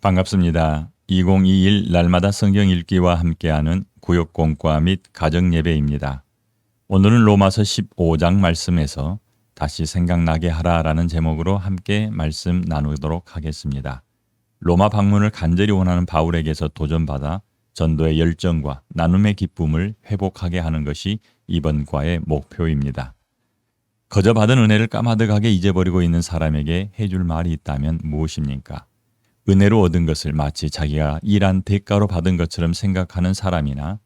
반갑습니다. 2021 날마다 성경 읽기와 함께하는 구역공과 및 가정예배입니다. 오늘은 로마서 15장 말씀에서 다시 생각나게 하라라는 제목으로 함께 말씀 나누도록 하겠습니다. 로마 방문을 간절히 원하는 바울에게서 도전받아 전도의 열정과 나눔의 기쁨을 회복하게 하는 것이 이번 과의 목표입니다. 거저 받은 은혜를 까마득하게 잊어버리고 있는 사람에게 해줄 말이 있다면 무엇입니까? 은혜로 얻은 것을 마치 자기가 일한 대가로 받은 것처럼 생각하는 사람이나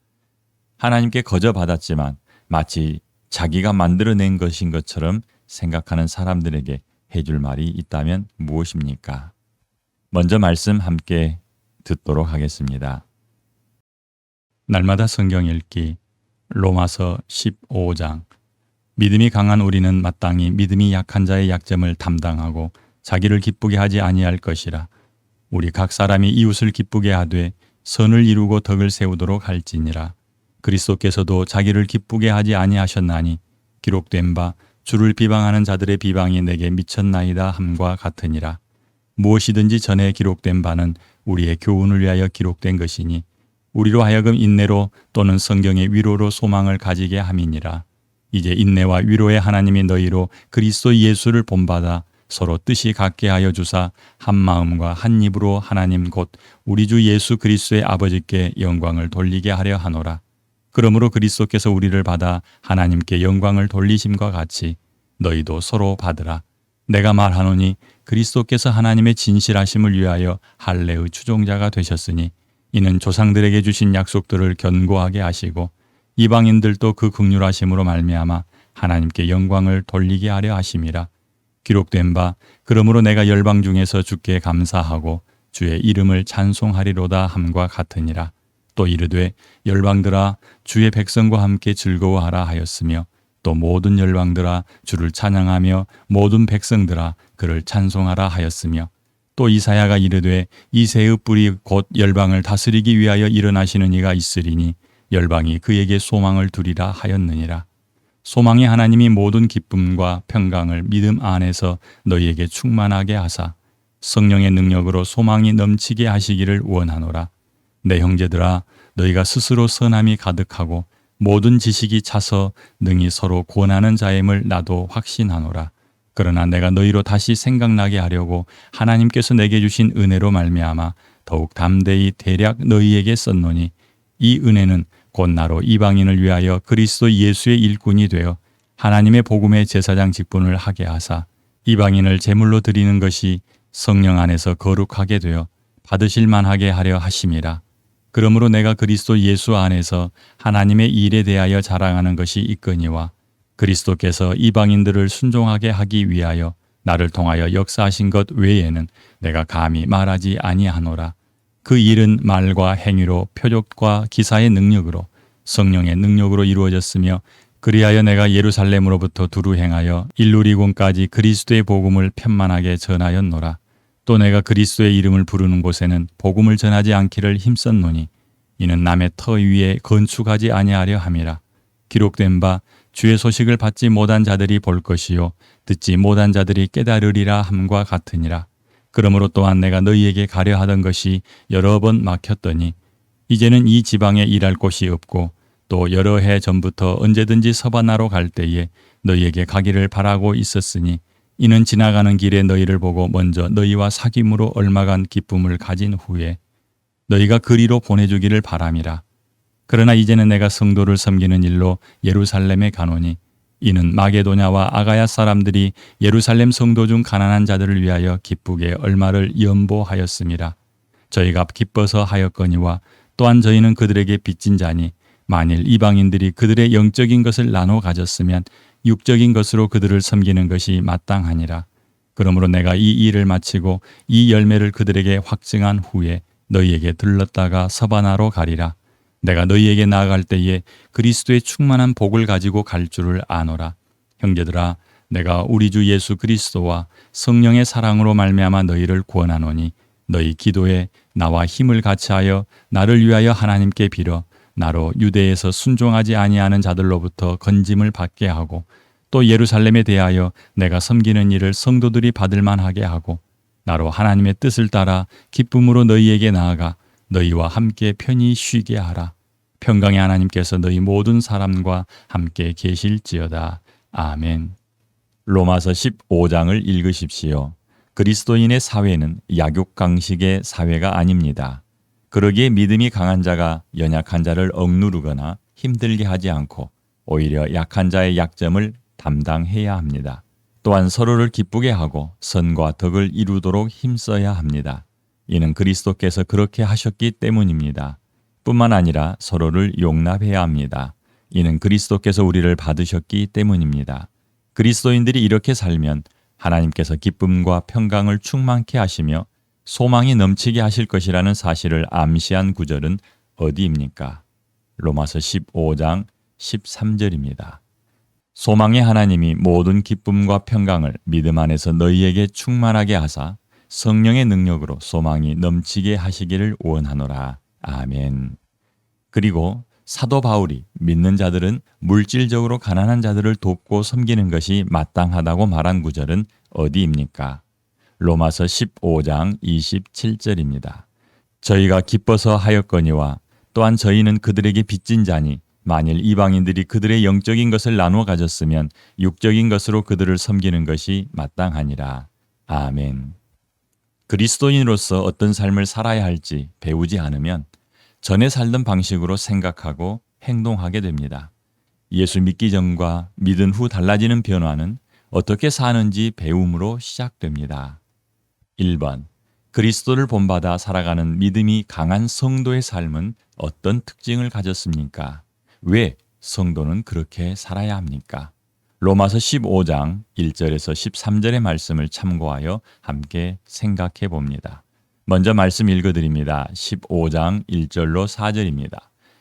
하나님께 거저 받았지만 마치 자기가 만들어낸 것인 것처럼 생각하는 사람들에게 해줄 말이 있다면 무엇입니까? 먼저 말씀 함께 듣도록 하겠습니다. 날마다 성경 읽기 로마서 15장. 믿음이 강한 우리는 마땅히 믿음이 약한 자의 약점을 담당하고 자기를 기쁘게 하지 아니할 것이라. 우리 각 사람이 이웃을 기쁘게 하되 선을 이루고 덕을 세우도록 할지니라. 그리스도께서도 자기를 기쁘게 하지 아니하셨나니 기록된 바 주를 비방하는 자들의 비방이 내게 미쳤나이다 함과 같으니라. 무엇이든지 전에 기록된 바는 우리의 교훈을 위하여 기록된 것이니 우리로 하여금 인내로 또는 성경의 위로로 소망을 가지게 함이니라. 이제 인내와 위로의 하나님이 너희로 그리스도 예수를 본받아 서로 뜻이 같게 하여 주사 한 마음과 한 입으로 하나님 곧 우리 주 예수 그리스도의 아버지께 영광을 돌리게 하려 하노라. 그러므로 그리스도께서 우리를 받아 하나님께 영광을 돌리심과 같이 너희도 서로 받으라. 내가 말하노니 그리스도께서 하나님의 진실하심을 위하여 할례의 추종자가 되셨으니 이는 조상들에게 주신 약속들을 견고하게 하시고 이방인들도 그 긍휼하심으로 말미암아 하나님께 영광을 돌리게 하려 하심이라. 기록된 바 그러므로 내가 열방 중에서 주께 감사하고 주의 이름을 찬송하리로다 함과 같으니라. 또 이르되 열방들아 주의 백성과 함께 즐거워하라 하였으며 또 모든 열방들아 주를 찬양하며 모든 백성들아 그를 찬송하라 하였으며 또 이사야가 이르되 이새의 뿔이 곧 열방을 다스리기 위하여 일어나시는 이가 있으리니 열방이 그에게 소망을 두리라 하였느니라. 소망의 하나님이 모든 기쁨과 평강을 믿음 안에서 너희에게 충만하게 하사 성령의 능력으로 소망이 넘치게 하시기를 원하노라. 내 형제들아 너희가 스스로 선함이 가득하고 모든 지식이 차서 능히 서로 권하는 자임을 나도 확신하노라. 그러나 내가 너희로 다시 생각나게 하려고 하나님께서 내게 주신 은혜로 말미암아 더욱 담대히 대략 너희에게 썼노니 이 은혜는 곧 나로 이방인을 위하여 그리스도 예수의 일꾼이 되어 하나님의 복음의 제사장 직분을 하게 하사 이방인을 제물로 드리는 것이 성령 안에서 거룩하게 되어 받으실 만하게 하려 하심이라. 그러므로 내가 그리스도 예수 안에서 하나님의 일에 대하여 자랑하는 것이 있거니와 그리스도께서 이방인들을 순종하게 하기 위하여 나를 통하여 역사하신 것 외에는 내가 감히 말하지 아니하노라. 그 일은 말과 행위로 표적과 기사의 능력으로 성령의 능력으로 이루어졌으며 그리하여 내가 예루살렘으로부터 두루 행하여 일루리곤까지 그리스도의 복음을 편만하게 전하였노라. 또 내가 그리스도의 이름을 부르는 곳에는 복음을 전하지 않기를 힘썼노니 이는 남의 터 위에 건축하지 아니하려 함이라. 기록된 바 주의 소식을 받지 못한 자들이 볼 것이요 듣지 못한 자들이 깨달으리라 함과 같으니라. 그러므로 또한 내가 너희에게 가려 하던 것이 여러 번 막혔더니 이제는 이 지방에 일할 곳이 없고 또 여러 해 전부터 언제든지 서바나로 갈 때에 너희에게 가기를 바라고 있었으니 이는 지나가는 길에 너희를 보고 먼저 너희와 사귐으로 얼마간 기쁨을 가진 후에 너희가 그리로 보내주기를 바람이라. 그러나 이제는 내가 성도를 섬기는 일로 예루살렘에 가노니 이는 마게도냐와 아가야 사람들이 예루살렘 성도 중 가난한 자들을 위하여 기쁘게 얼마를 연보하였음이라. 저희가 기뻐서 하였거니와 또한 저희는 그들에게 빚진 자니 만일 이방인들이 그들의 영적인 것을 나눠 가졌으면 육적인 것으로 그들을 섬기는 것이 마땅하니라. 그러므로 내가 이 일을 마치고 이 열매를 그들에게 확증한 후에 너희에게 들렀다가 서바나로 가리라. 내가 너희에게 나아갈 때에 그리스도의 충만한 복을 가지고 갈 줄을 아노라. 형제들아 내가 우리 주 예수 그리스도와 성령의 사랑으로 말미암아 너희를 구원하노니 너희 기도에 나와 힘을 같이하여 나를 위하여 하나님께 빌어 나로 유대에서 순종하지 아니하는 자들로부터 건짐을 받게 하고 또 예루살렘에 대하여 내가 섬기는 일을 성도들이 받을 만하게 하고 나로 하나님의 뜻을 따라 기쁨으로 너희에게 나아가 너희와 함께 편히 쉬게 하라. 평강의 하나님께서 너희 모든 사람과 함께 계실지어다. 아멘. 로마서 15장을 읽으십시오. 그리스도인의 사회는 약육강식의 사회가 아닙니다. 그러기에 믿음이 강한 자가 연약한 자를 억누르거나 힘들게 하지 않고 오히려 약한 자의 약점을 담당해야 합니다. 또한 서로를 기쁘게 하고 선과 덕을 이루도록 힘써야 합니다. 이는 그리스도께서 그렇게 하셨기 때문입니다. 뿐만 아니라 서로를 용납해야 합니다. 이는 그리스도께서 우리를 받으셨기 때문입니다. 그리스도인들이 이렇게 살면 하나님께서 기쁨과 평강을 충만케 하시며 소망이 넘치게 하실 것이라는 사실을 암시한 구절은 어디입니까? 로마서 15장 13절입니다. 소망의 하나님이 모든 기쁨과 평강을 믿음 안에서 너희에게 충만하게 하사 성령의 능력으로 소망이 넘치게 하시기를 원하노라. 아멘. 그리고 사도 바울이 믿는 자들은 물질적으로 가난한 자들을 돕고 섬기는 것이 마땅하다고 말한 구절은 어디입니까? 로마서 15장 27절입니다. 저희가 기뻐서 하였거니와 또한 저희는 그들에게 빚진 자니 만일 이방인들이 그들의 영적인 것을 나누어 가졌으면 육적인 것으로 그들을 섬기는 것이 마땅하니라. 아멘. 그리스도인으로서 어떤 삶을 살아야 할지 배우지 않으면 전에 살던 방식으로 생각하고 행동하게 됩니다. 예수 믿기 전과 믿은 후 달라지는 변화는 어떻게 사는지 배움으로 시작됩니다. 1번. 그리스도를 본받아 살아가는 믿음이 강한 성도의 삶은 어떤 특징을 가졌습니까? 왜 성도는 그렇게 살아야 합니까? 로마서 15장 1절에서 13절의 말씀을 참고하여 함께 생각해 봅니다. 먼저 말씀 읽어드립니다. 15장 1절로 4절입니다.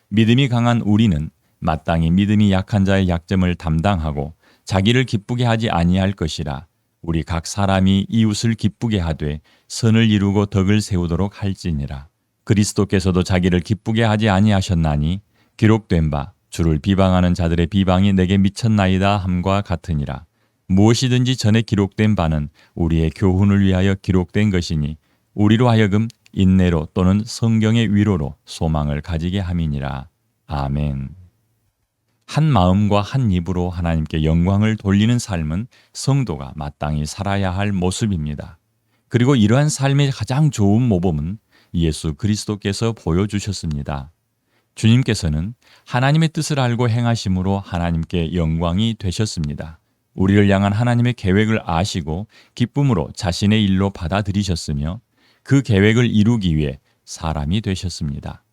믿음이 강한 우리는 마땅히 믿음이 약한 자의 약점을 담당하고 자기를 기쁘게 하지 아니할 것이라. 우리 각 사람이 이웃을 기쁘게 하되 선을 이루고 덕을 세우도록 할지니라. 그리스도께서도 자기를 기쁘게 하지 아니하셨나니 기록된 바 주를 비방하는 자들의 비방이 내게 미쳤나이다 함과 같으니라. 무엇이든지 전에 기록된 바는 우리의 교훈을 위하여 기록된 것이니 우리로 하여금 인내로 또는 성경의 위로로 소망을 가지게 함이니라. 아멘. 한 마음과 한 입으로 하나님께 영광을 돌리는 삶은 성도가 마땅히 살아야 할 모습입니다. 그리고 이러한 삶의 가장 좋은 모범은 예수 그리스도께서 보여주셨습니다. 주님께서는 하나님의 뜻을 알고 행하심으로 하나님께 영광이 되셨습니다. 우리를 향한 하나님의 계획을 아시고 기쁨으로 자신의 일로 받아들이셨으며 그 계획을 이루기 위해 사람이 되셨습니다.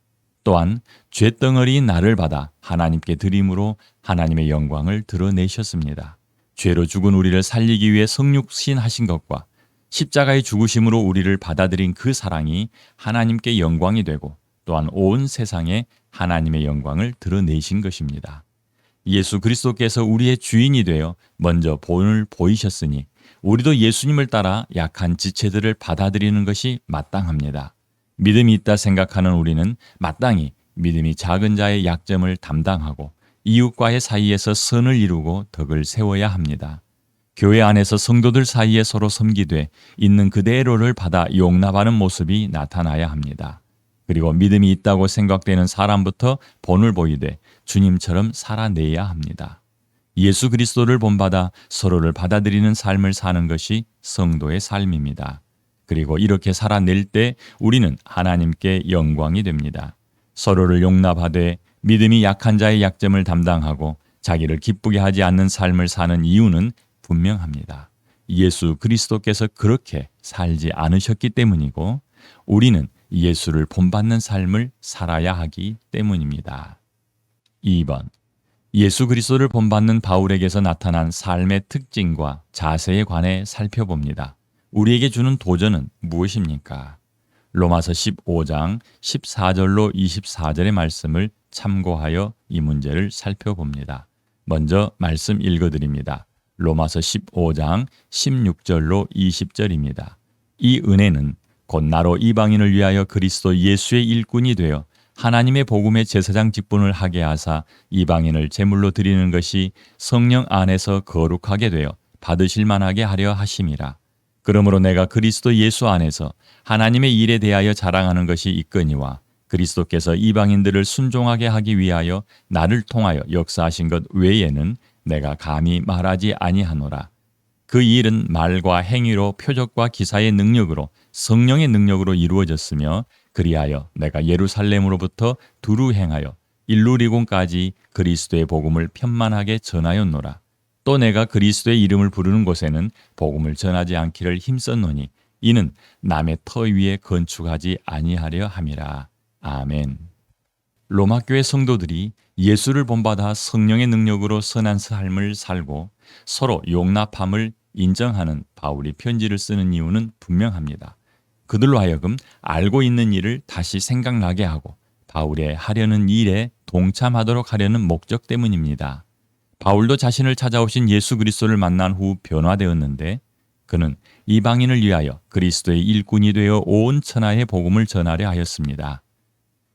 또한 죄덩어리인 나를 받아 하나님께 드림으로 하나님의 영광을 드러내셨습니다. 죄로 죽은 우리를 살리기 위해 성육신하신 것과 십자가의 죽으심으로 우리를 받아들인 그 사랑이 하나님께 영광이 되고 또한 온 세상에 하나님의 영광을 드러내신 것입니다. 예수 그리스도께서 우리의 주인이 되어 먼저 본을 보이셨으니 우리도 예수님을 따라 약한 지체들을 받아들이는 것이 마땅합니다. 믿음이 있다 생각하는 우리는 마땅히 믿음이 작은 자의 약점을 담당하고 이웃과의 사이에서 선을 이루고 덕을 세워야 합니다. 교회 안에서 성도들 사이에 서로 섬기되 있는 그대로를 받아 용납하는 모습이 나타나야 합니다. 그리고 믿음이 있다고 생각되는 사람부터 본을 보이되 주님처럼 살아내야 합니다. 예수 그리스도를 본받아 서로를 받아들이는 삶을 사는 것이 성도의 삶입니다. 그리고 이렇게 살아낼 때 우리는 하나님께 영광이 됩니다. 서로를 용납하되 믿음이 약한 자의 약점을 담당하고 자기를 기쁘게 하지 않는 삶을 사는 이유는 분명합니다. 예수 그리스도께서 그렇게 살지 않으셨기 때문이고 우리는 예수를 본받는 삶을 살아야 하기 때문입니다. 2번. 예수 그리스도를 본받는 바울에게서 나타난 삶의 특징과 자세에 관해 살펴봅니다. 우리에게 주는 도전은 무엇입니까? 로마서 15장 14절로 24절의 말씀을 참고하여 이 문제를 살펴봅니다. 먼저 말씀 읽어드립니다. 로마서 15장 16절로 20절입니다. 이 은혜는 곧 나로 이방인을 위하여 그리스도 예수의 일꾼이 되어 하나님의 복음의 제사장 직분을 하게 하사 이방인을 제물로 드리는 것이 성령 안에서 거룩하게 되어 받으실 만하게 하려 하심이라. 그러므로 내가 그리스도 예수 안에서 하나님의 일에 대하여 자랑하는 것이 있거니와 그리스도께서 이방인들을 순종하게 하기 위하여 나를 통하여 역사하신 것 외에는 내가 감히 말하지 아니하노라. 그 일은 말과 행위로 표적과 기사의 능력으로 성령의 능력으로 이루어졌으며 그리하여 내가 예루살렘으로부터 두루 행하여 일루리곤까지 그리스도의 복음을 편만하게 전하였노라. 또 내가 그리스도의 이름을 부르는 곳에는 복음을 전하지 않기를 힘썼노니 이는 남의 터 위에 건축하지 아니하려 함이라. 아멘. 로마 교회 성도들이 예수를 본받아 성령의 능력으로 선한 삶을 살고 서로 용납함을 인정하는 바울이 편지를 쓰는 이유는 분명합니다. 그들로 하여금 알고 있는 일을 다시 생각나게 하고 바울의 하려는 일에 동참하도록 하려는 목적 때문입니다. 바울도 자신을 찾아오신 예수 그리스도를 만난 후 변화되었는데 그는 이방인을 위하여 그리스도의 일꾼이 되어 온 천하에 복음을 전하려 하였습니다.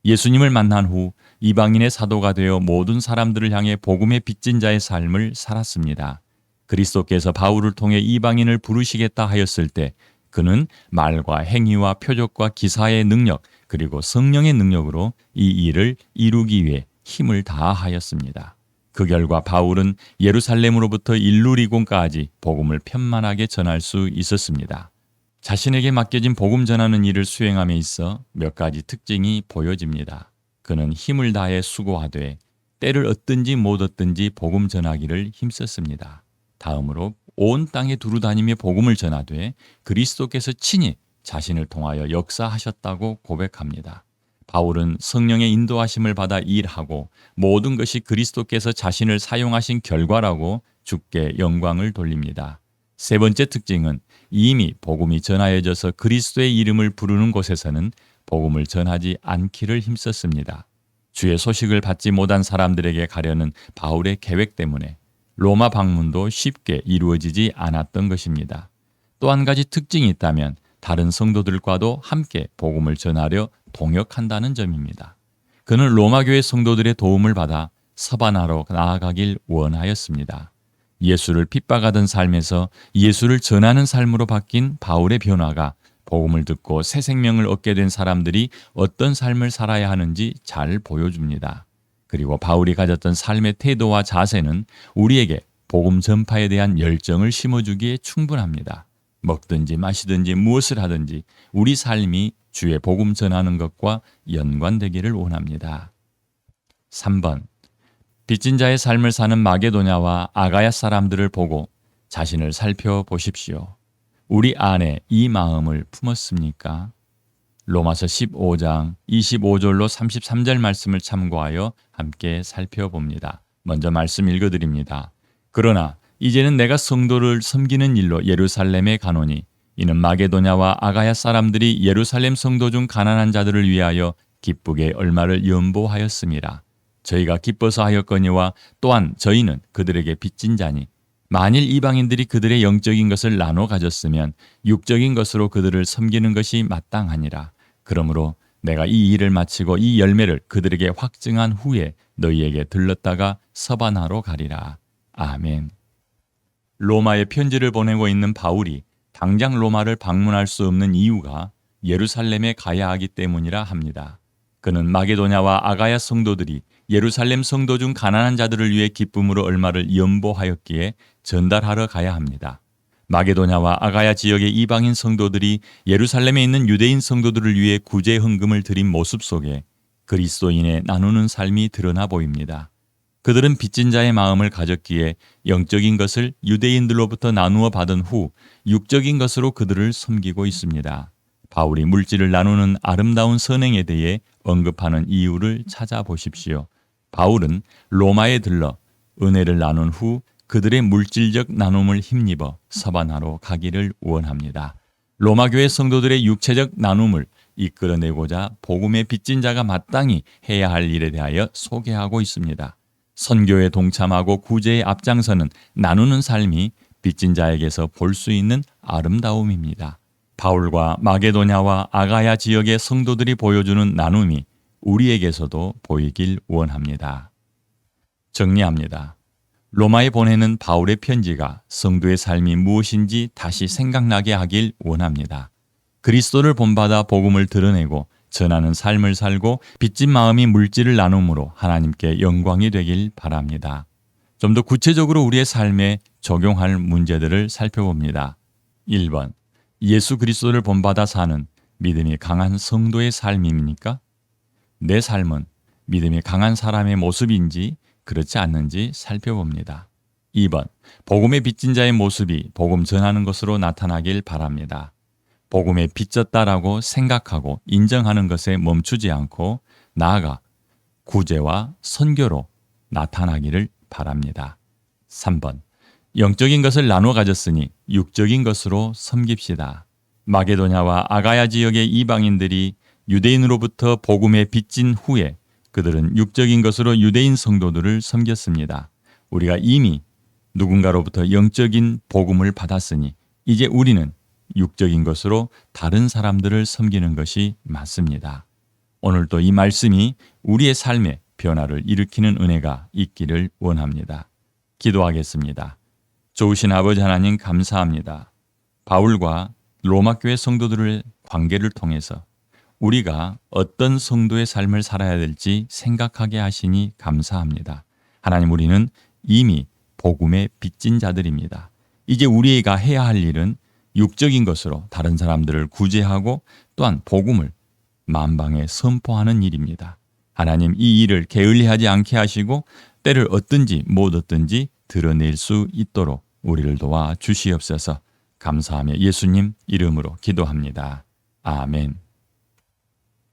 예수님을 만난 후 이방인의 사도가 되어 모든 사람들을 향해 복음의 빚진 자의 삶을 살았습니다. 그리스도께서 바울을 통해 이방인을 부르시겠다 하였을 때 그는 말과 행위와 표적과 기사의 능력 그리고 성령의 능력으로 이 일을 이루기 위해 힘을 다하였습니다. 그 결과 바울은 예루살렘으로부터 일루리곤까지 복음을 편만하게 전할 수 있었습니다. 자신에게 맡겨진 복음 전하는 일을 수행함에 있어 몇 가지 특징이 보여집니다. 그는 힘을 다해 수고하되 때를 얻든지 못 얻든지 복음 전하기를 힘썼습니다. 다음으로 온 땅에 두루 다니며 복음을 전하되 그리스도께서 친히 자신을 통하여 역사하셨다고 고백합니다. 바울은 성령의 인도하심을 받아 일하고 모든 것이 그리스도께서 자신을 사용하신 결과라고 주께 영광을 돌립니다. 세 번째 특징은 이미 복음이 전하여져서 그리스도의 이름을 부르는 곳에서는 복음을 전하지 않기를 힘썼습니다. 주의 소식을 받지 못한 사람들에게 가려는 바울의 계획 때문에 로마 방문도 쉽게 이루어지지 않았던 것입니다. 또 한 가지 특징이 있다면 다른 성도들과도 함께 복음을 전하려 동역한다는 점입니다. 그는 로마 교회 성도들의 도움을 받아 서바나로 나아가길 원하였습니다. 예수를 핍박하던 삶에서 예수를 전하는 삶으로 바뀐 바울의 변화가 복음을 듣고 새 생명을 얻게 된 사람들이 어떤 삶을 살아야 하는지 잘 보여줍니다. 그리고 바울이 가졌던 삶의 태도와 자세는 우리에게 복음 전파에 대한 열정을 심어주기에 충분합니다. 먹든지 마시든지 무엇을 하든지 우리 삶이 주의 복음 전하는 것과 연관되기를 원합니다. 3번. 빚진 자의 삶을 사는 마게도냐와 아가야 사람들을 보고 자신을 살펴보십시오. 우리 안에 이 마음을 품었습니까? 로마서 15장 25절로 33절 말씀을 참고하여 함께 살펴봅니다. 먼저 말씀 읽어드립니다. 그러나 이제는 내가 성도를 섬기는 일로 예루살렘에 가노니 이는 마게도냐와 아가야 사람들이 예루살렘 성도 중 가난한 자들을 위하여 기쁘게 얼마를 연보하였음이라. 저희가 기뻐서 하였거니와 또한 저희는 그들에게 빚진 자니 만일 이방인들이 그들의 영적인 것을 나눠 가졌으면 육적인 것으로 그들을 섬기는 것이 마땅하니라. 그러므로 내가 이 일을 마치고 이 열매를 그들에게 확증한 후에 너희에게 들렀다가 서바나로 가리라. 아멘. 로마에 편지를 보내고 있는 바울이 당장 로마를 방문할 수 없는 이유가 예루살렘에 가야 하기 때문이라 합니다. 그는 마게도냐와 아가야 성도들이 예루살렘 성도 중 가난한 자들을 위해 기쁨으로 얼마를 연보하였기에 전달하러 가야 합니다. 마게도냐와 아가야 지역의 이방인 성도들이 예루살렘에 있는 유대인 성도들을 위해 구제 헌금을 드린 모습 속에 그리스도인의 나누는 삶이 드러나 보입니다. 그들은 빚진 자의 마음을 가졌기에 영적인 것을 유대인들로부터 나누어 받은 후 육적인 것으로 그들을 섬기고 있습니다. 바울이 물질을 나누는 아름다운 선행에 대해 언급하는 이유를 찾아보십시오. 바울은 로마에 들러 은혜를 나눈 후 그들의 물질적 나눔을 힘입어 서바나로 가기를 원합니다. 로마 교회 성도들의 육체적 나눔을 이끌어내고자 복음의 빚진 자가 마땅히 해야 할 일에 대하여 소개하고 있습니다. 선교에 동참하고 구제에 앞장서는 나누는 삶이 빚진 자에게서 볼 수 있는 아름다움입니다. 바울과 마게도냐와 아가야 지역의 성도들이 보여주는 나눔이 우리에게서도 보이길 원합니다. 정리합니다. 로마에 보내는 바울의 편지가 성도의 삶이 무엇인지 다시 생각나게 하길 원합니다. 그리스도를 본받아 복음을 드러내고 전하는 삶을 살고 빚진 마음이 물질을 나눔으로 하나님께 영광이 되길 바랍니다. 좀 더 구체적으로 우리의 삶에 적용할 문제들을 살펴봅니다. 1번. 예수 그리스도를 본받아 사는 믿음이 강한 성도의 삶입니까? 내 삶은 믿음이 강한 사람의 모습인지 그렇지 않는지 살펴봅니다. 2번. 복음의 빚진 자의 모습이 복음 전하는 것으로 나타나길 바랍니다. 복음에 빚졌다라고 생각하고 인정하는 것에 멈추지 않고 나아가 구제와 선교로 나타나기를 바랍니다. 3번. 영적인 것을 나눠 가졌으니 육적인 것으로 섬깁시다. 마게도냐와 아가야 지역의 이방인들이 유대인으로부터 복음에 빚진 후에 그들은 육적인 것으로 유대인 성도들을 섬겼습니다. 우리가 이미 누군가로부터 영적인 복음을 받았으니 이제 우리는 육적인 것으로 다른 사람들을 섬기는 것이 맞습니다. 오늘도 이 말씀이 우리의 삶에 변화를 일으키는 은혜가 있기를 원합니다. 기도하겠습니다. 좋으신 아버지 하나님 감사합니다. 바울과 로마 교회 성도들의 관계를 통해서 우리가 어떤 성도의 삶을 살아야 될지 생각하게 하시니 감사합니다. 하나님, 우리는 이미 복음에 빚진 자들입니다. 이제 우리가 해야 할 일은 육적인 것으로 다른 사람들을 구제하고 또한 복음을 만방에 선포하는 일입니다. 하나님, 이 일을 게을리하지 않게 하시고 때를 얻든지 못 얻든지 드러낼 수 있도록 우리를 도와 주시옵소서. 감사하며 예수님 이름으로 기도합니다. 아멘.